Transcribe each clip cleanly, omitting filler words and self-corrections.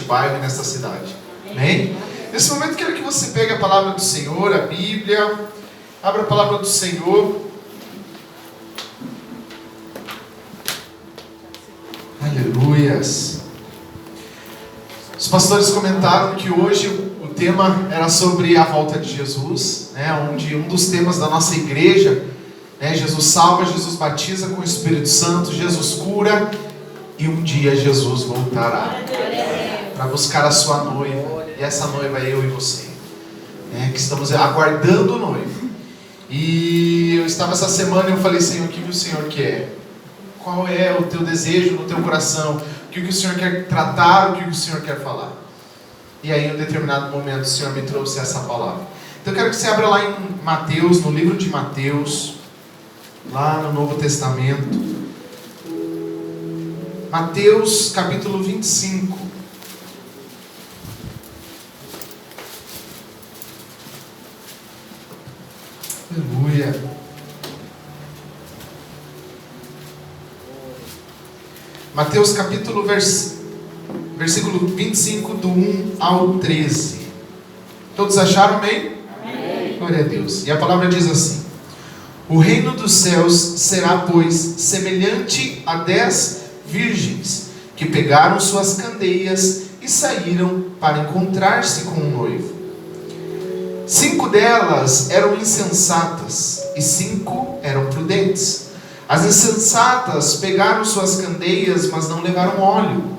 bairro e nesta cidade. Amém? Nesse momento quero que você pegue a palavra do Senhor, a Bíblia. Abra a palavra do Senhor. Aleluias. Os pastores comentaram que hoje o tema era sobre a volta de Jesus, né? Onde um dos temas da nossa igreja, né? Jesus salva, Jesus batiza com o Espírito Santo, Jesus cura e um dia Jesus voltará para buscar a sua noiva. E essa noiva é eu e você, né? Que estamos aguardando o noivo. E eu estava essa semana e eu falei: Senhor, o que o Senhor quer? Qual é o teu desejo no teu coração? O que o Senhor quer tratar? O que o Senhor quer falar? E aí, em um determinado momento, o Senhor me trouxe essa palavra. Então, eu quero que você abra lá em Mateus, no livro de Mateus, lá no Novo Testamento. Mateus, capítulo 25. Aleluia. Mateus capítulo versículo 25, do 1 ao 13. Todos acharam, amém? Amém. Glória a Deus. E a palavra diz assim: o reino dos céus será, pois, semelhante a 10 virgens que pegaram suas candeias e saíram para encontrar-se com o noivo. 5 delas eram insensatas e 5 eram prudentes. As insensatas pegaram suas candeias, mas não levaram óleo.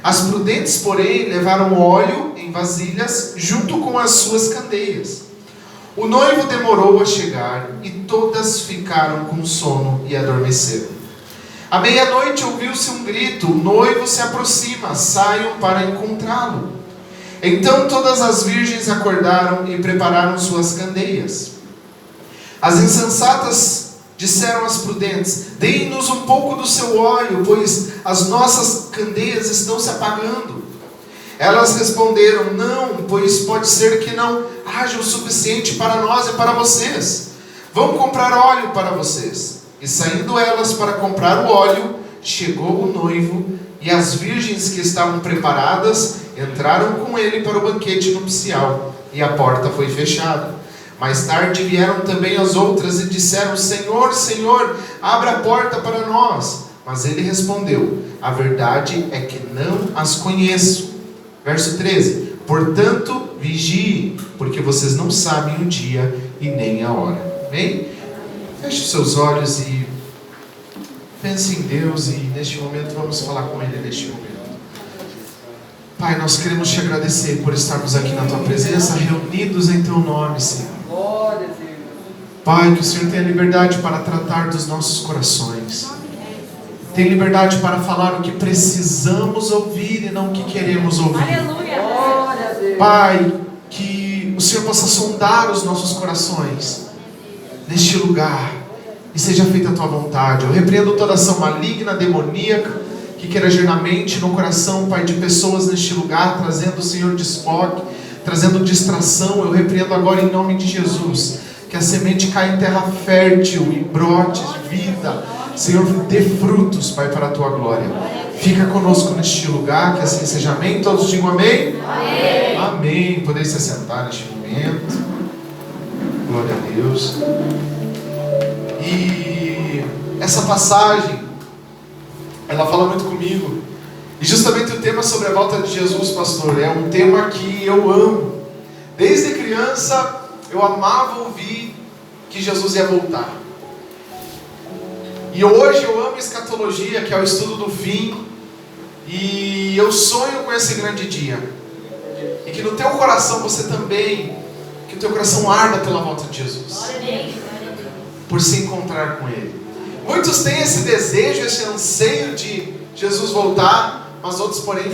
As prudentes, porém, levaram óleo em vasilhas junto com as suas candeias. O noivo demorou a chegar e todas ficaram com sono e adormeceram. À meia-noite ouviu-se um grito: o noivo se aproxima, saiam para encontrá-lo. Então todas as virgens acordaram e prepararam suas candeias. As insensatas disseram às prudentes: deem-nos um pouco do seu óleo, pois as nossas candeias estão se apagando. Elas responderam: não, pois pode ser que não haja o suficiente para nós e para vocês. Vamos comprar óleo para vocês. E saindo elas para comprar o óleo, chegou o noivo, e as virgens que estavam preparadas entraram com ele para o banquete nupcial, e a porta foi fechada. Mais tarde vieram também as outras e disseram: Senhor, Senhor, abra a porta para nós. Mas ele respondeu: a verdade é que não as conheço. Verso 13: portanto, vigiem, porque vocês não sabem o dia e nem a hora. Amém? Feche os seus olhos e pense em Deus, e neste momento vamos falar com Ele neste momento. Pai, nós queremos te agradecer por estarmos aqui na Tua presença, reunidos em Teu nome, Senhor. Pai, que o Senhor tenha liberdade para tratar dos nossos corações. Tenha liberdade para falar o que precisamos ouvir e não o que queremos ouvir. Aleluia. Pai, que o Senhor possa sondar os nossos corações neste lugar e seja feita a Tua vontade. Eu repreendo toda ação maligna, demoníaca, que queira agir na mente, no coração, Pai, de pessoas neste lugar, trazendo, Senhor, desfoque, trazendo distração. Eu repreendo agora em nome de Jesus, que a semente caia em terra fértil e brote vida, Senhor, dê frutos, Pai, para a Tua glória. Fica conosco neste lugar, que assim seja, amém. Todos digam amém? Amém. Amém. Podeis se sentar neste momento. Glória a Deus. E essa passagem, ela fala muito comigo. E justamente o tema sobre a volta de Jesus, pastor, é um tema que eu amo. Desde criança, eu amava ouvir que Jesus ia voltar. E hoje eu amo escatologia, que é o estudo do fim. E eu sonho com esse grande dia. E que no teu coração você também, que o teu coração arda pela volta de Jesus. Por se encontrar com Ele. Muitos têm esse desejo, esse anseio de Jesus voltar, mas outros, porém,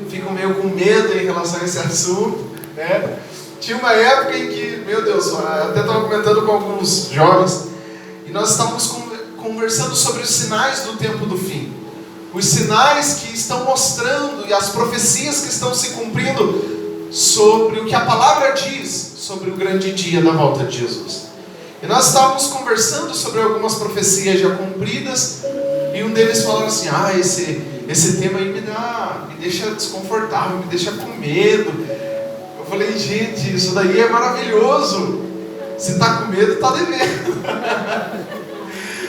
ficam meio com medo em relação a esse assunto, né? Tinha uma época em que, meu Deus, eu até estava comentando com alguns jovens, e nós estávamos conversando sobre os sinais do tempo do fim. Os sinais que estão mostrando e as profecias que estão se cumprindo sobre o que a palavra diz sobre o grande dia da volta de Jesus. E nós estávamos conversando sobre algumas profecias já cumpridas, e um deles falou assim: esse tema aí me deixa desconfortável, me deixa com medo. Eu falei, gente, isso daí é maravilhoso. Se está com medo, está devendo.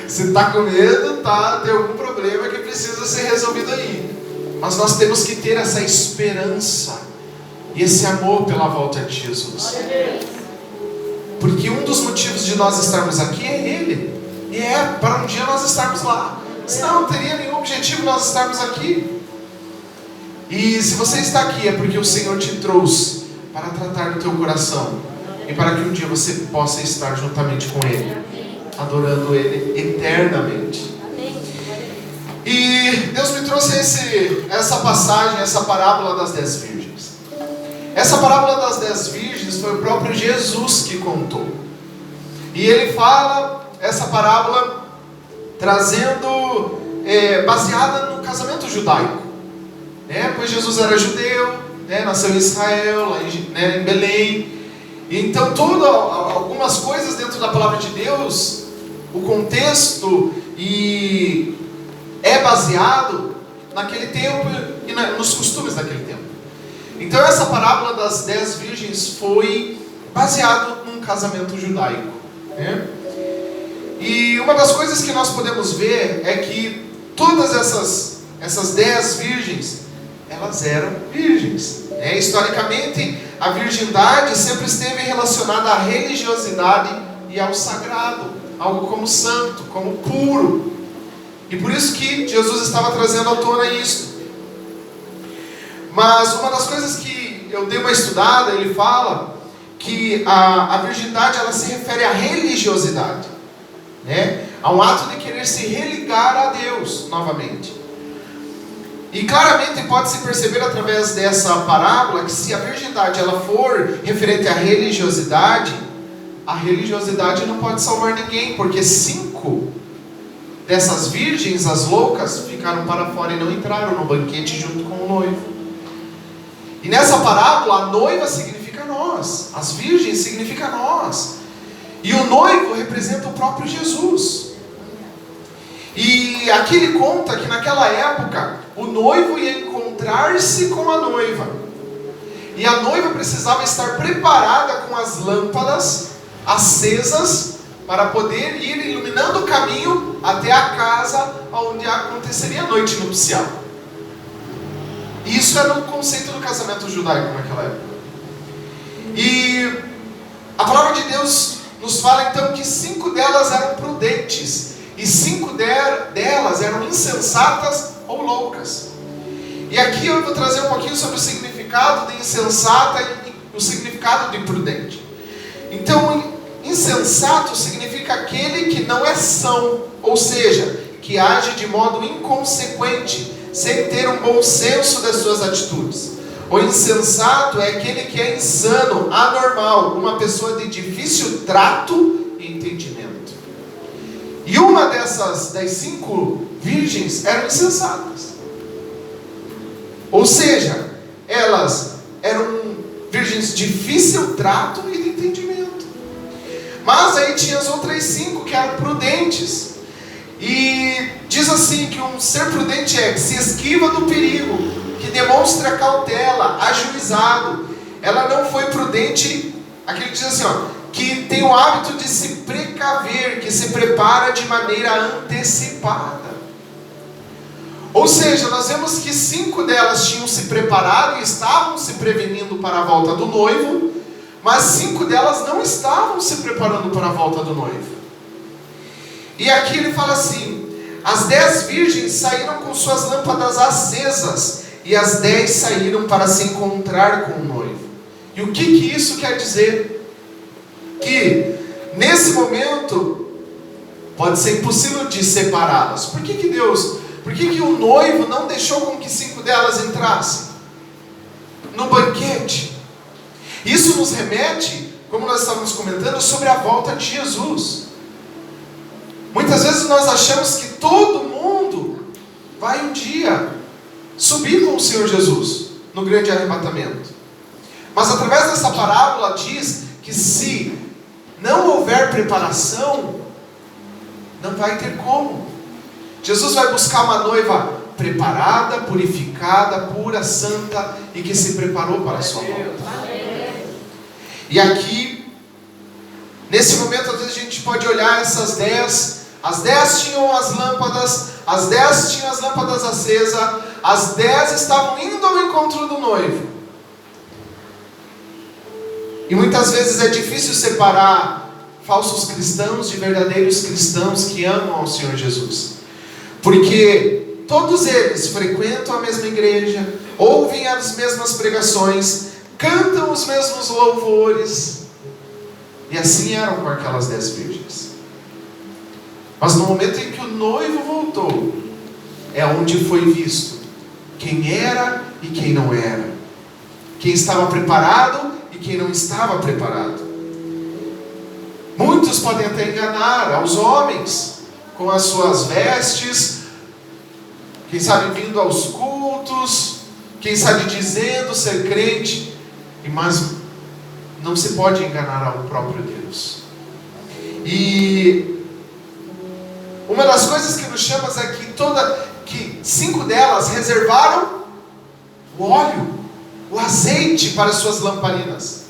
Se está com medo, tem algum problema que precisa ser resolvido aí. Mas nós temos que ter essa esperança e esse amor pela volta de Jesus. Porque um dos motivos de nós estarmos aqui é Ele. E é para um dia nós estarmos lá. Senão não teria nenhum objetivo nós estarmos aqui. E se você está aqui é porque o Senhor te trouxe para tratar do teu coração. E para que um dia você possa estar juntamente com Ele, adorando Ele eternamente. E Deus me trouxe essa passagem, essa parábola das 10 virgens. Essa parábola das 10 virgens foi o próprio Jesus que contou. E Ele fala essa parábola trazendo, baseada no casamento judaico, pois Jesus era judeu, nasceu em Israel, lá em Belém. Então algumas coisas dentro da palavra de Deus, o contexto é baseado naquele tempo e nos costumes daquele tempo. Então essa parábola das 10 virgens foi baseado num casamento judaico, E uma das coisas que nós podemos ver é que todas essas 10 virgens, elas eram virgens. Historicamente, a virgindade sempre esteve relacionada à religiosidade e ao sagrado, algo como santo, como puro. E por isso que Jesus estava trazendo à tona isso. Mas uma das coisas que eu dei uma estudada, ele fala que a virgindade ela se refere à religiosidade, a um ato de querer se religar a Deus novamente. E claramente pode-se perceber através dessa parábola que se a virgindade ela for referente à religiosidade, a religiosidade não pode salvar ninguém, porque 5 dessas virgens, as loucas, ficaram para fora e não entraram no banquete junto com o noivo. E nessa parábola, a noiva significa nós, as virgens significa nós, e o noivo representa o próprio Jesus. E aqui ele conta que naquela época o noivo ia encontrar-se com a noiva, e a noiva precisava estar preparada com as lâmpadas acesas para poder ir iluminando o caminho até a casa onde aconteceria a noite nupcial. Isso era o conceito do casamento judaico naquela época. E a palavra de Deus nos fala então que 5 delas eram prudentes e 5 delas eram insensatas ou loucas. E aqui eu vou trazer um pouquinho sobre o significado de insensata e o significado de prudente. Então, insensato significa aquele que não é são, ou seja, que age de modo inconsequente, sem ter um bom senso das suas atitudes. O insensato é aquele que é insano, anormal, uma pessoa de difícil trato e entendimento. E uma das 5 virgens eram insensatas. Ou seja, elas eram virgens de difícil trato e de entendimento. Mas aí tinha as outras 5 que eram prudentes. E diz assim que um ser prudente é que se esquiva do perigo, que demonstra cautela, ajuizado. Ela não foi prudente, aquele que diz assim, que tem o hábito de se precaver, que se prepara de maneira antecipada. Ou seja, nós vemos que 5 delas tinham se preparado e estavam se prevenindo para a volta do noivo, mas 5 delas não estavam se preparando para a volta do noivo. E aqui ele fala assim: as 10 virgens saíram com suas lâmpadas acesas, e as 10 saíram para se encontrar com o noivo. E o que isso quer dizer? Que nesse momento pode ser impossível de separá-las. Por que o noivo não deixou com que 5 delas entrassem no banquete? Isso nos remete, como nós estávamos comentando, sobre a volta de Jesus. Muitas vezes nós achamos que todo mundo vai um dia subir com o Senhor Jesus no grande arrebatamento. Mas através dessa parábola diz que se não houver preparação, não vai ter como. Jesus vai buscar uma noiva preparada, purificada, pura, santa e que se preparou para a sua volta. E aqui, nesse momento, às vezes a gente pode olhar essas 10. As 10 tinham as lâmpadas, as 10 tinham as lâmpadas acesas, as 10 estavam indo ao encontro do noivo. E muitas vezes é difícil separar falsos cristãos de verdadeiros cristãos que amam ao Senhor Jesus. Porque todos eles frequentam a mesma igreja, ouvem as mesmas pregações, cantam os mesmos louvores. E assim eram com aquelas 10 virgens. Mas no momento em que o noivo voltou, é onde foi visto quem era e quem não era, quem estava preparado e quem não estava preparado. Muitos podem até enganar aos homens com as suas vestes, quem sabe vindo aos cultos, quem sabe dizendo ser crente, mas não se pode enganar ao próprio Deus. E uma das coisas que nos chama é que 5 delas reservaram o óleo, o azeite para suas lamparinas.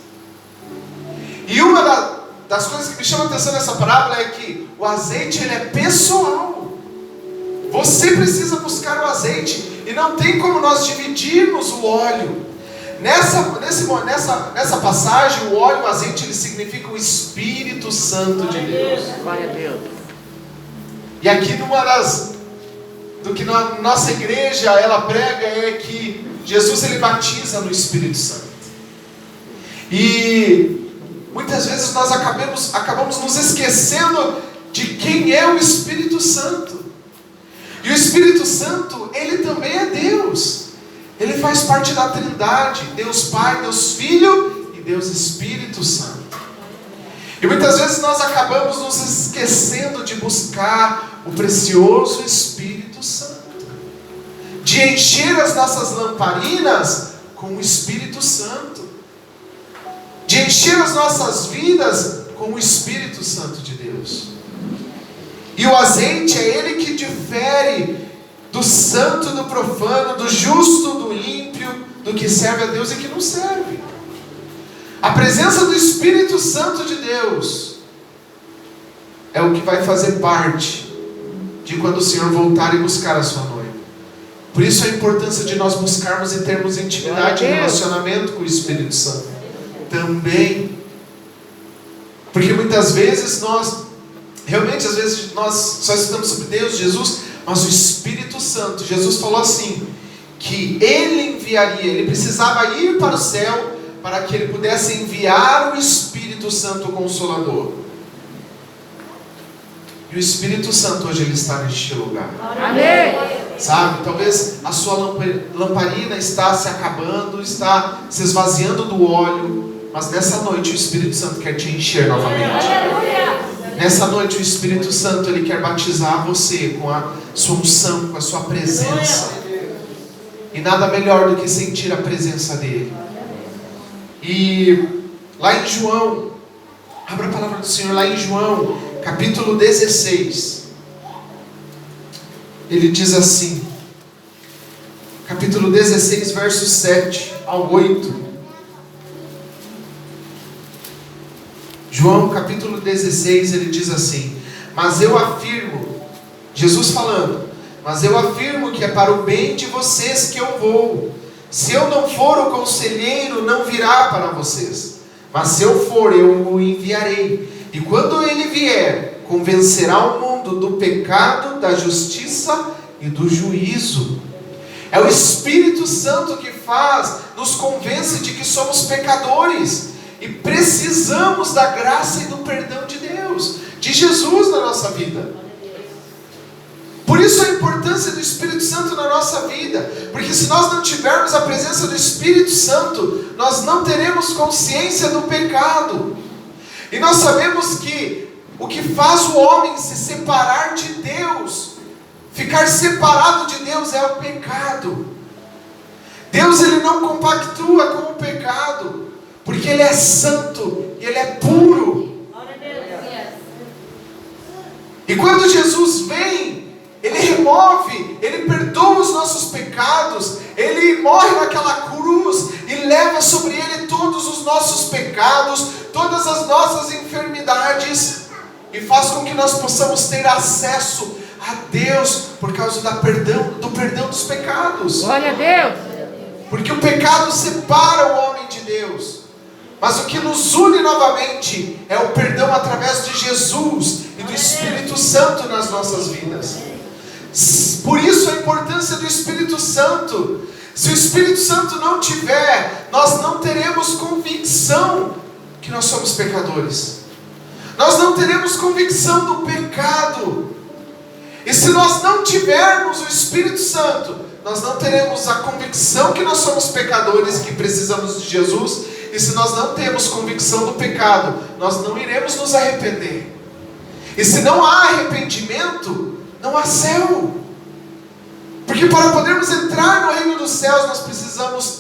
E uma das coisas que me chama a atenção nessa parábola é que o azeite ele é pessoal. Você precisa buscar o azeite e não tem como nós dividirmos o óleo. Nessa passagem, o óleo e o azeite ele significa o Espírito Santo de Deus. Glória a Deus. E aqui do que na nossa igreja ela prega é que Jesus ele batiza no Espírito Santo. E muitas vezes nós acabamos nos esquecendo de quem é o Espírito Santo. E o Espírito Santo, ele também é Deus. Ele faz parte da Trindade, Deus Pai, Deus Filho e Deus Espírito Santo. E muitas vezes nós acabamos nos esquecendo de buscar o precioso Espírito Santo, de encher as nossas lamparinas com o Espírito Santo, de encher as nossas vidas com o Espírito Santo de Deus. E o azeite é ele que difere do santo do profano, do justo do ímpio, do que serve a Deus e que não serve. A presença do Espírito Santo de Deus é o que vai fazer parte de quando o Senhor voltar e buscar a sua noiva. Por isso a importância de nós buscarmos e termos intimidade e relacionamento com o Espírito Santo também. Porque muitas vezes nós só estudamos sobre Deus, Jesus, mas o Espírito Santo, Jesus falou assim, que Ele enviaria, Ele precisava ir para o céu para que Ele pudesse enviar o Espírito Santo Consolador. E o Espírito Santo hoje Ele está neste lugar. Amém. Sabe, talvez a sua lamparina está se acabando, está se esvaziando do óleo, mas nessa noite o Espírito Santo quer te encher novamente. Nessa noite o Espírito Santo ele quer batizar você com a sua unção, com a sua presença. E nada melhor do que sentir a presença dele. E lá em João, abra a palavra do Senhor lá em João, capítulo 16. Ele diz assim, capítulo 16, versos 7 ao 8. João capítulo 16, ele diz assim, mas eu afirmo, Jesus falando, mas eu afirmo que é para o bem de vocês que eu vou. Se eu não for, o conselheiro não virá para vocês, mas se eu for, eu o enviarei. E quando ele vier, convencerá o mundo do pecado, da justiça e do juízo. É o Espírito Santo que nos convence de que somos pecadores e precisamos da graça e do perdão de Deus, de Jesus na nossa vida. Por isso a importância do Espírito Santo na nossa vida, porque se nós não tivermos a presença do Espírito Santo, nós não teremos consciência do pecado. E nós sabemos que o que faz o homem se separar de Deus, ficar separado de Deus, é o pecado. Deus ele não compactua com o pecado, porque Ele é santo e Ele é puro. E quando Jesus vem, Ele remove, Ele perdoa perdoa os nossos pecados, Ele morre naquela cruz e leva sobre Ele todos os nossos pecados, todas as nossas enfermidades, e faz com que nós possamos ter acesso a Deus por causa do perdão dos pecados. Glória a Deus. Porque o pecado separa o homem de Deus, mas o que nos une novamente é o perdão através de Jesus e do Espírito Santo nas nossas vidas. Por isso a importância do Espírito Santo. Se o Espírito Santo não tiver, nós não teremos convicção que nós somos pecadores. Nós não teremos convicção do pecado. E se nós não tivermos o Espírito Santo, nós não teremos a convicção que nós somos pecadores e que precisamos de Jesus. E se nós não temos convicção do pecado, nós não iremos nos arrepender. E se não há arrependimento, não há céu. Porque para podermos entrar no reino dos céus, nós precisamos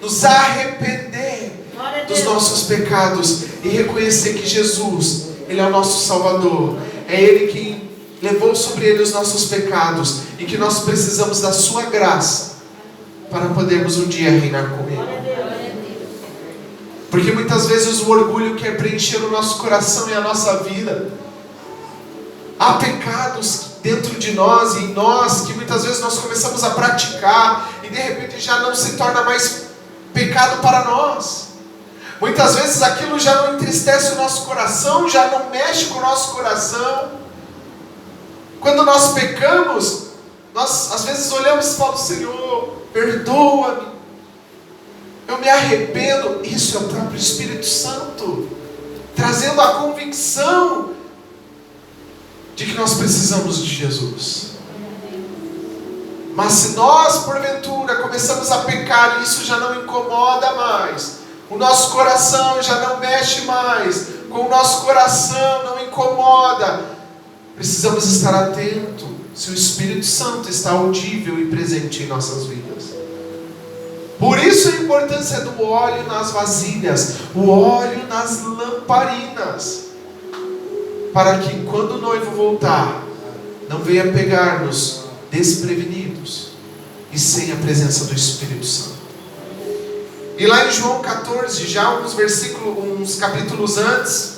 nos arrepender dos nossos pecados e reconhecer que Jesus, Ele é o nosso Salvador. É Ele que levou sobre Ele os nossos pecados e que nós precisamos da sua graça para podermos um dia reinar com Ele. Porque muitas vezes o orgulho quer preencher o nosso coração e a nossa vida. Há pecados dentro de nós e em nós que muitas vezes nós começamos a praticar e de repente já não se torna mais pecado para nós. Muitas vezes aquilo já não entristece o nosso coração, já não mexe com o nosso coração. Quando nós pecamos, nós às vezes olhamos e falamos: Senhor, perdoa-me, eu me arrependo. Isso é o próprio Espírito Santo trazendo a convicção de que nós precisamos de Jesus. Mas se nós porventura começamos a pecar e isso já não incomoda mais, o nosso coração já não mexe mais, com o nosso coração não incomoda, precisamos estar atentos se o Espírito Santo está audível e presente em nossas vidas. Por isso a importância do óleo nas vasilhas, o óleo nas lamparinas, para que quando o noivo voltar, não venha pegar-nos desprevenidos e sem a presença do Espírito Santo. E lá em João 14, já uns capítulos antes,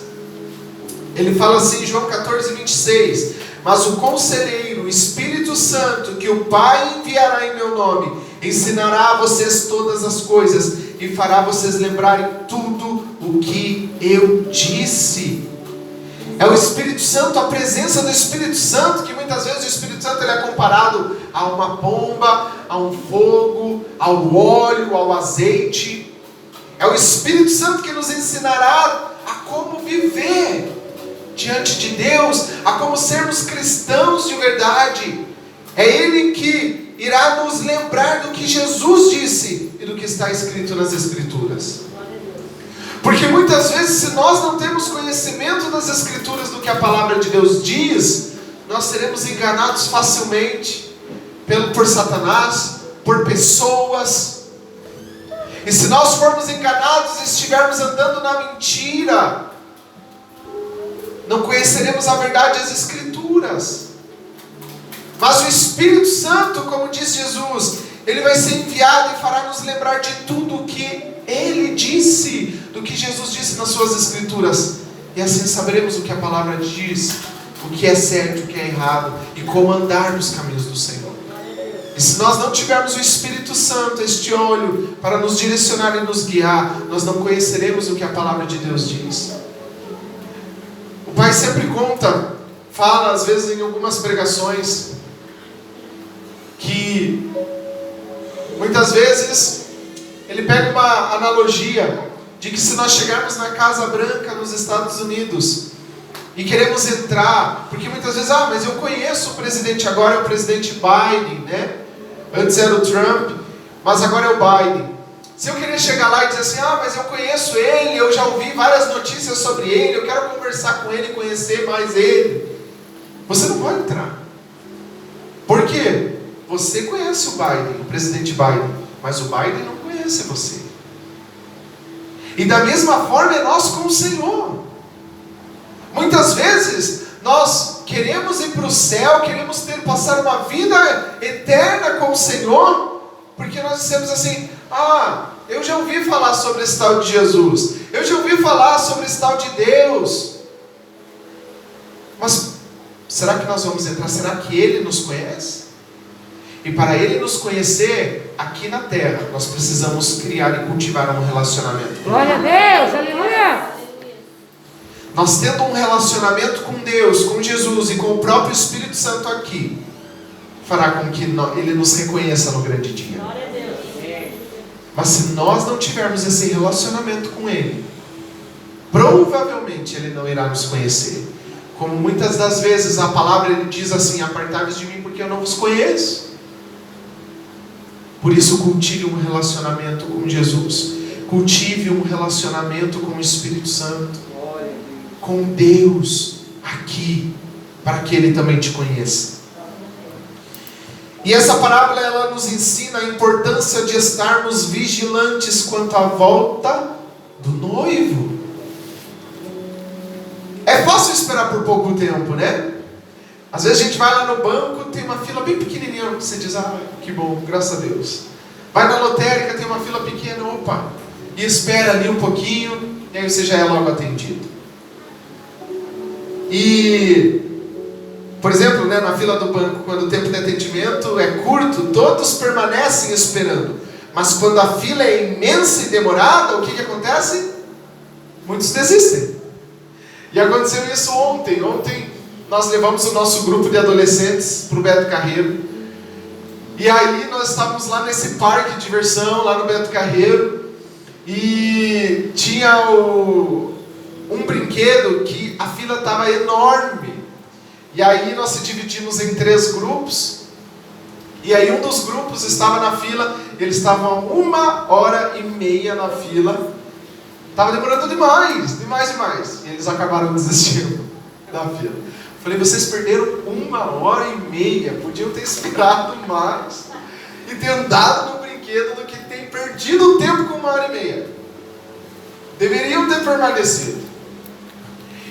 ele fala assim, João 14, 26: mas o Conselheiro, o Espírito Santo, que o Pai enviará em meu nome, ensinará a vocês todas as coisas e fará vocês lembrarem tudo o que eu disse. É o Espírito Santo, a presença do Espírito Santo, que muitas vezes o Espírito Santo ele é comparado a uma bomba, a um fogo, ao óleo, ao azeite. É o Espírito Santo que nos ensinará a como viver diante de Deus, a como sermos cristãos de verdade. É Ele que irá nos lembrar do que Jesus disse e do que está escrito nas Escrituras. Porque muitas vezes, se nós não temos conhecimento das Escrituras, do que a palavra de Deus diz, nós seremos enganados facilmente por Satanás, por pessoas. E se nós formos enganados e estivermos andando na mentira, não conheceremos a verdade das Escrituras. Mas o Espírito Santo, como diz Jesus, Ele vai ser enviado e fará nos lembrar de tudo o que Ele disse, do que Jesus disse nas suas Escrituras. E assim saberemos o que a palavra diz, o que é certo, o que é errado, e como andar nos caminhos do Senhor. E se nós não tivermos o Espírito Santo, este óleo, para nos direcionar e nos guiar, nós não conheceremos o que a palavra de Deus diz. O pai sempre fala às vezes em algumas pregações, que muitas vezes ele pega uma analogia de que se nós chegarmos na Casa Branca nos Estados Unidos e queremos entrar, porque muitas vezes, mas eu conheço o presidente, agora é o presidente Biden, né? Antes era o Trump, mas agora é o Biden. Se eu querer chegar lá e dizer assim, mas eu conheço ele, eu já ouvi várias notícias sobre ele, eu quero conversar com ele, conhecer mais ele, você não pode entrar. Por quê? Você conhece o Biden, o presidente Biden, mas o Biden não conhece você. E da mesma forma é nós com o Senhor. Muitas vezes nós queremos ir para o céu, queremos passar uma vida eterna com o Senhor, porque nós dissemos assim: eu já ouvi falar sobre esse tal de Jesus, eu já ouvi falar sobre esse tal de Deus, mas será que nós vamos entrar? Será que Ele nos conhece? E para Ele nos conhecer aqui na terra, nós precisamos criar e cultivar um relacionamento. Glória a Deus, aleluia! Nós tendo um relacionamento com Deus, com Jesus e com o próprio Espírito Santo aqui, fará com que Ele nos reconheça no grande dia. Mas se nós não tivermos esse relacionamento com Ele, provavelmente Ele não irá nos conhecer. Como muitas das vezes a palavra Ele diz assim: apartai-vos de mim porque eu não vos conheço. Por isso cultive um relacionamento com Jesus, cultive um relacionamento com o Espírito Santo, com Deus aqui, para que Ele também te conheça. E essa parábola ela nos ensina a importância de estarmos vigilantes quanto à volta do noivo. É fácil esperar por pouco tempo, né? Às vezes a gente vai lá no banco, tem uma fila bem pequenininha, você diz: que bom, graças a Deus. Vai na lotérica, tem uma fila pequena, opa, e espera ali um pouquinho, e aí você já é logo atendido. E, por exemplo, né, na fila do banco, quando o tempo de atendimento é curto, todos permanecem esperando. Mas quando a fila é imensa e demorada, o que acontece? Muitos desistem. E aconteceu isso ontem. Ontem nós levamos o nosso grupo de adolescentes para o Beto Carreiro. E aí nós estávamos lá nesse parque de diversão, lá no Beto Carreiro. E tinha um brinquedo que a fila estava enorme. E aí nós se dividimos em 3 grupos. E aí um dos grupos estava na fila. Eles estavam 1h30 na fila. Estava demorando demais. E eles acabaram desistindo da fila. Falei: vocês perderam 1h30. Podiam ter esperado mais e ter andado no brinquedo do que ter perdido o tempo com 1h30. Deveriam ter permanecido.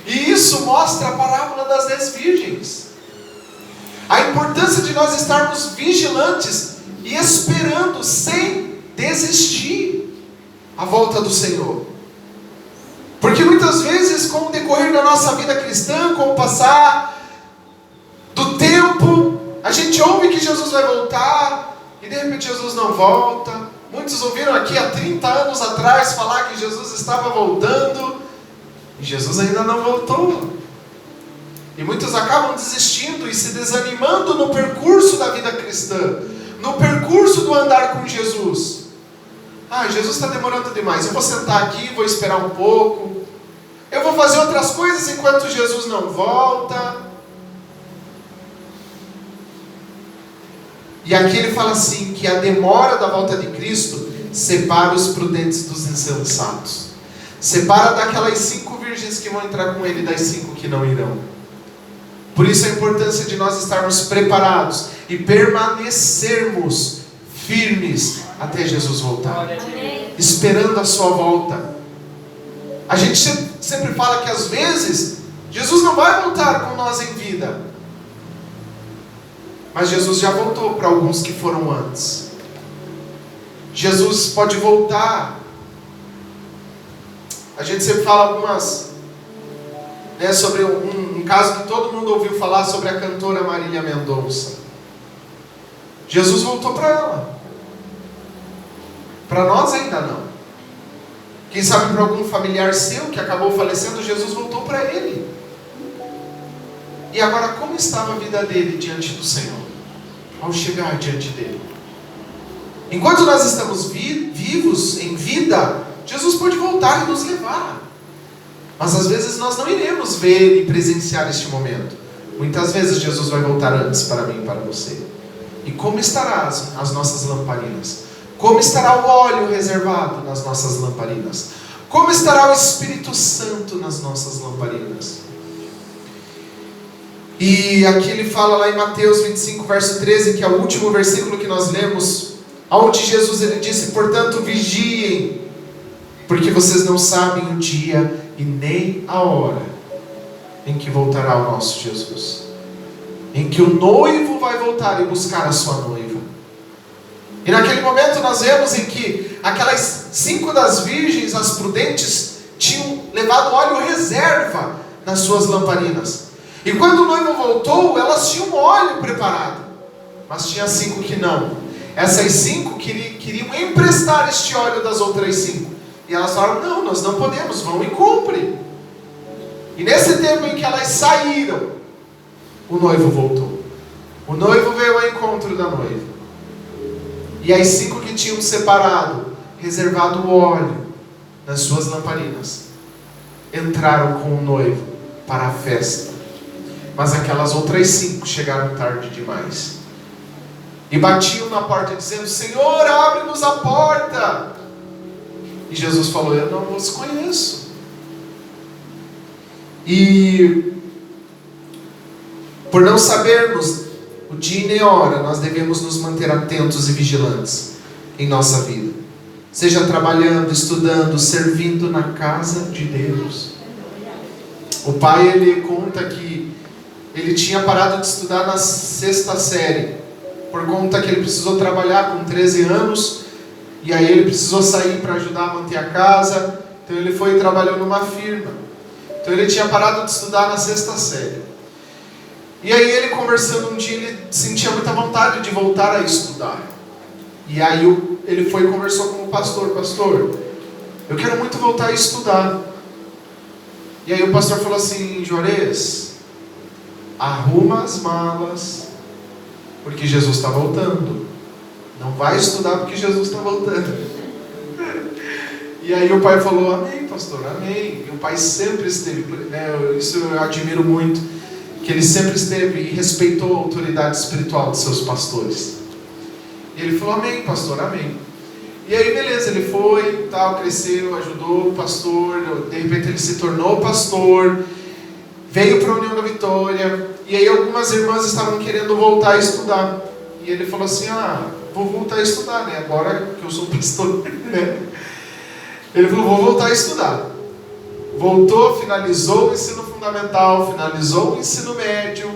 E isso mostra a parábola das 10 virgens. A importância de nós estarmos vigilantes e esperando sem desistir a volta do Senhor. Porque muitas vezes, com o decorrer da nossa vida cristã, com o passar do tempo, a gente ouve que Jesus vai voltar e de repente Jesus não volta. Muitos ouviram aqui há 30 anos atrás falar que Jesus estava voltando e Jesus ainda não voltou. E muitos acabam desistindo e se desanimando no percurso da vida cristã, no percurso do andar com Jesus. Jesus está demorando demais, eu vou sentar aqui, vou esperar um pouco, eu vou fazer outras coisas enquanto Jesus não volta. E aqui ele fala assim, que a demora da volta de Cristo separa os prudentes dos insensatos, separa daquelas 5 virgens que vão entrar com ele das 5 que não irão. Por isso a importância de nós estarmos preparados e permanecermos firmes até Jesus voltar, esperando a sua volta. A gente sempre fala que às vezes Jesus não vai voltar com nós em vida, mas Jesus já voltou para alguns que foram antes. Jesus pode voltar. A gente sempre fala algumas, sobre um caso que todo mundo ouviu falar, sobre a cantora Marília Mendonça. Jesus voltou para ela. Para nós ainda não. Quem sabe para algum familiar seu que acabou falecendo, Jesus voltou para ele. E agora, como estava a vida dele diante do Senhor, ao chegar diante dele? Enquanto nós estamos vivos, em vida, Jesus pode voltar e nos levar. Mas às vezes nós não iremos ver e presenciar este momento. Muitas vezes Jesus vai voltar antes para mim e para você. E como estarão as nossas lamparinas? Como estará o óleo reservado nas nossas lamparinas? Como estará o Espírito Santo nas nossas lamparinas? E aqui ele fala lá em Mateus 25, verso 13, que é o último versículo que nós lemos, onde Jesus ele disse: portanto vigiem, porque vocês não sabem o dia e nem a hora em que voltará o nosso Jesus. em que o noivo vai voltar e buscar a sua noiva. E naquele momento nós vemos em que aquelas 5 das virgens, as prudentes, tinham levado óleo reserva nas suas lamparinas. E quando o noivo voltou, elas tinham óleo preparado. Mas tinha 5 que não. Essas 5 queriam emprestar este óleo das outras 5. E elas falaram, não, nós não podemos, vão e comprem. E nesse tempo em que elas saíram, o noivo voltou. O noivo veio ao encontro da noiva. E as 5 que tinham separado, reservado o óleo nas suas lamparinas, entraram com o noivo para a festa. Mas aquelas outras 5 chegaram tarde demais. E batiam na porta dizendo, Senhor, abre-nos a porta. E Jesus falou, eu não os conheço. E por não sabermos o dia e nem a hora, nós devemos nos manter atentos e vigilantes em nossa vida. Seja trabalhando, estudando, servindo na casa de Deus. O pai, ele conta que ele tinha parado de estudar na 6ª série, por conta que ele precisou trabalhar com 13 anos, e aí ele precisou sair para ajudar a manter a casa, então ele foi e trabalhou numa firma. Então ele tinha parado de estudar na 6ª série. E aí ele conversando um dia, ele sentia muita vontade de voltar a estudar. E aí ele foi e conversou com o pastor, pastor, eu quero muito voltar a estudar. E aí o pastor falou assim, Juarez, arruma as malas, porque Jesus está voltando. Não vai estudar porque Jesus está voltando. E aí o pai falou, amém, pastor, amém. E o pai sempre esteve, isso eu admiro muito, que ele sempre esteve e respeitou a autoridade espiritual de seus pastores. E ele falou, amém, pastor, amém. E aí beleza, ele foi, tal, cresceu, ajudou o pastor, de repente ele se tornou pastor, veio para a União da Vitória, e aí algumas irmãs estavam querendo voltar a estudar. E ele falou assim, vou voltar a estudar, né? Agora que eu sou pastor, né? Ele falou, vou voltar a estudar. Voltou, finalizou o ensino fundamental, finalizou o ensino médio,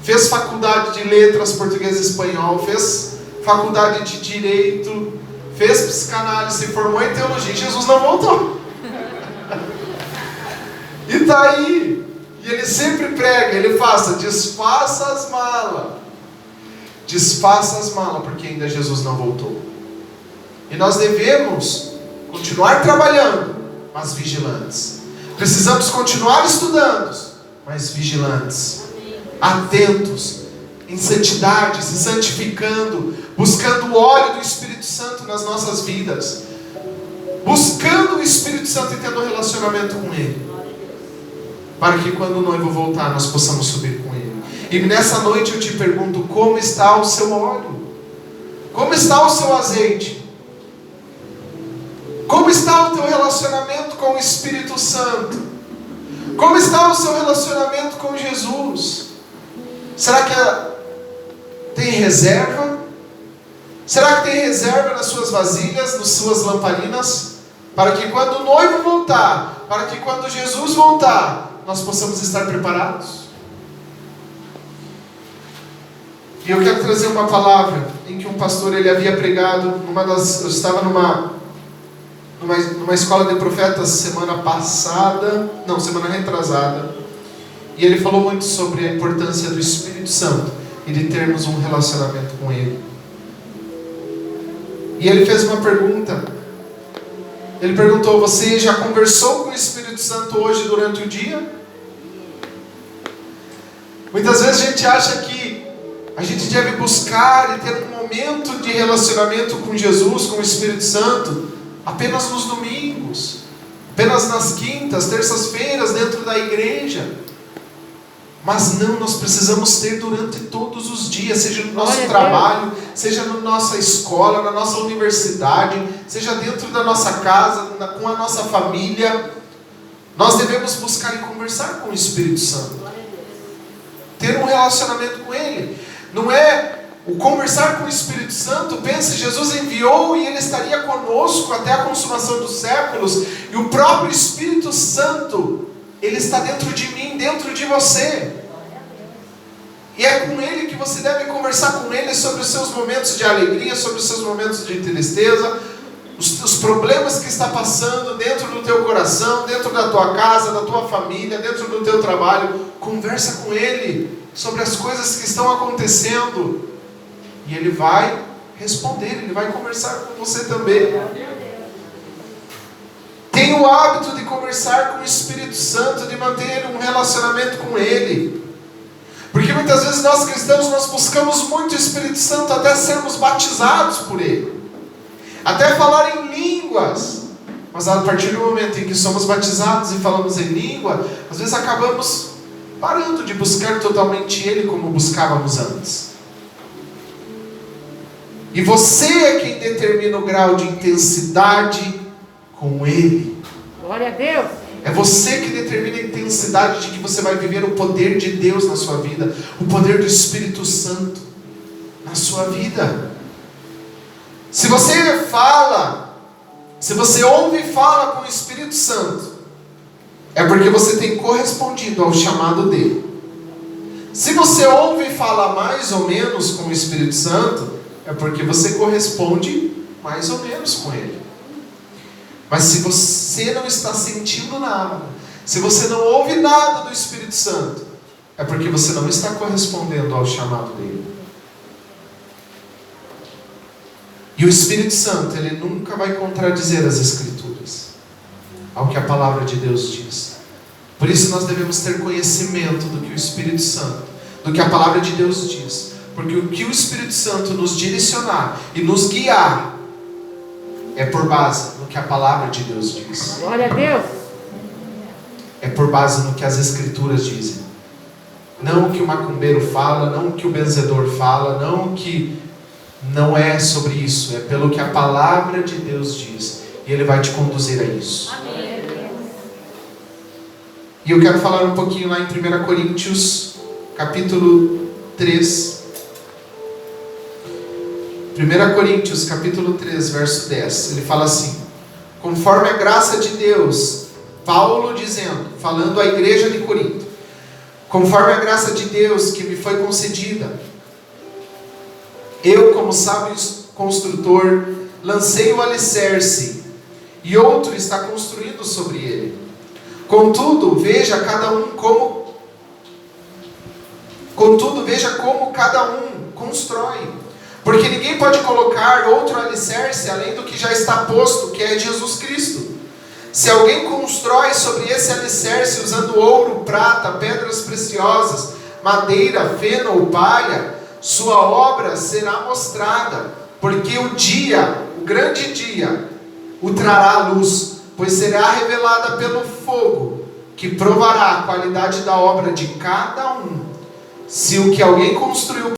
fez faculdade de letras, português e espanhol, fez faculdade de direito, fez psicanálise, se formou em teologia. Jesus não voltou. E está aí. E ele sempre prega, ele desfaça as malas. Desfaça as malas, porque ainda Jesus não voltou. E nós devemos continuar trabalhando, mas vigilantes. Precisamos continuar estudando, mas vigilantes. Atentos, em santidade, se santificando, buscando o óleo do Espírito Santo nas nossas vidas. Buscando o Espírito Santo e tendo um relacionamento com Ele. Para que quando o noivo voltar, nós possamos subir com Ele. E nessa noite eu te pergunto, como está o seu óleo? Como está o seu azeite? Como está o teu relacionamento com o Espírito Santo? Como está o seu relacionamento com Jesus? Será que tem reserva? Será que tem reserva nas suas vasilhas, nas suas lamparinas? Para que quando o noivo voltar, para que quando Jesus voltar, nós possamos estar preparados? E eu quero trazer uma palavra em que um pastor ele havia pregado. Eu estava numa escola de profetas semana retrasada. E ele falou muito sobre a importância do Espírito Santo e de termos um relacionamento com Ele. E ele fez uma pergunta. Ele perguntou, você já conversou com o Espírito Santo hoje durante o dia? Muitas vezes a gente acha que a gente deve buscar e ter um momento de relacionamento com Jesus, com o Espírito Santo, apenas nos domingos, apenas nas quintas, terças-feiras, dentro da igreja. Mas não, nós precisamos ter durante todos os dias, seja no nosso trabalho, seja na nossa escola, na nossa universidade, seja dentro da nossa casa, com a nossa família. Nós devemos buscar e conversar com o Espírito Santo. Ter um relacionamento com Ele. Não é o conversar com o Espírito Santo, pense, Jesus enviou e Ele estaria conosco até a consumação dos séculos. E o próprio Espírito Santo, Ele está dentro de mim, dentro de você. E é com Ele que você deve conversar com Ele sobre os seus momentos de alegria, sobre os seus momentos de tristeza, os problemas que está passando dentro do teu coração, dentro da tua casa, da tua família, dentro do teu trabalho. Conversa com Ele sobre as coisas que estão acontecendo. E Ele vai responder, Ele vai conversar com você também. Tenha o hábito de conversar com o Espírito Santo, de manter um relacionamento com Ele. Porque muitas vezes nós cristãos, nós buscamos muito o Espírito Santo até sermos batizados por Ele. Até falar em línguas. Mas a partir do momento em que somos batizados e falamos em língua, às vezes acabamos parando de buscar totalmente Ele como buscávamos antes. E você é quem determina o grau de intensidade com Ele. Glória a Deus. É você que determina a intensidade de que você vai viver o poder de Deus na sua vida, o poder do Espírito Santo na sua vida. Se você fala, se você ouve e fala com o Espírito Santo, é porque você tem correspondido ao chamado dele. Se você ouve e fala mais ou menos com o Espírito Santo, é porque você corresponde mais ou menos com ele. Mas se você não está sentindo nada, se você não ouve nada do Espírito Santo, é porque você não está correspondendo ao chamado dele. E o Espírito Santo, ele nunca vai contradizer as Escrituras, ao que a palavra de Deus diz. Por isso nós devemos ter conhecimento do que o Espírito Santo, do que a palavra de Deus diz. Porque o que o Espírito Santo nos direcionar e nos guiar é por base no que a palavra de Deus diz. Glória a Deus. É por base no que as Escrituras dizem. Não o que o macumbeiro fala, não o que o benzedor fala, não o que... Não é sobre isso, é pelo que a palavra de Deus diz. E Ele vai te conduzir a isso. Amém. E eu quero falar um pouquinho lá em 1 Coríntios, capítulo 3. 1 Coríntios, capítulo 3, verso 10. Ele fala assim: conforme a graça de Deus, Paulo dizendo, falando à igreja de Corinto, conforme a graça de Deus que me foi concedida, eu, como sábio construtor, lancei o alicerce, e outro está construindo sobre ele. Contudo, veja como cada um constrói. Porque ninguém pode colocar outro alicerce além do que já está posto, que é Jesus Cristo. Se alguém constrói sobre esse alicerce usando ouro, prata, pedras preciosas, madeira, feno ou palha, sua obra será mostrada, porque o grande dia, o trará à luz, pois será revelada pelo fogo, que provará a qualidade da obra de cada um. Se o que alguém construiu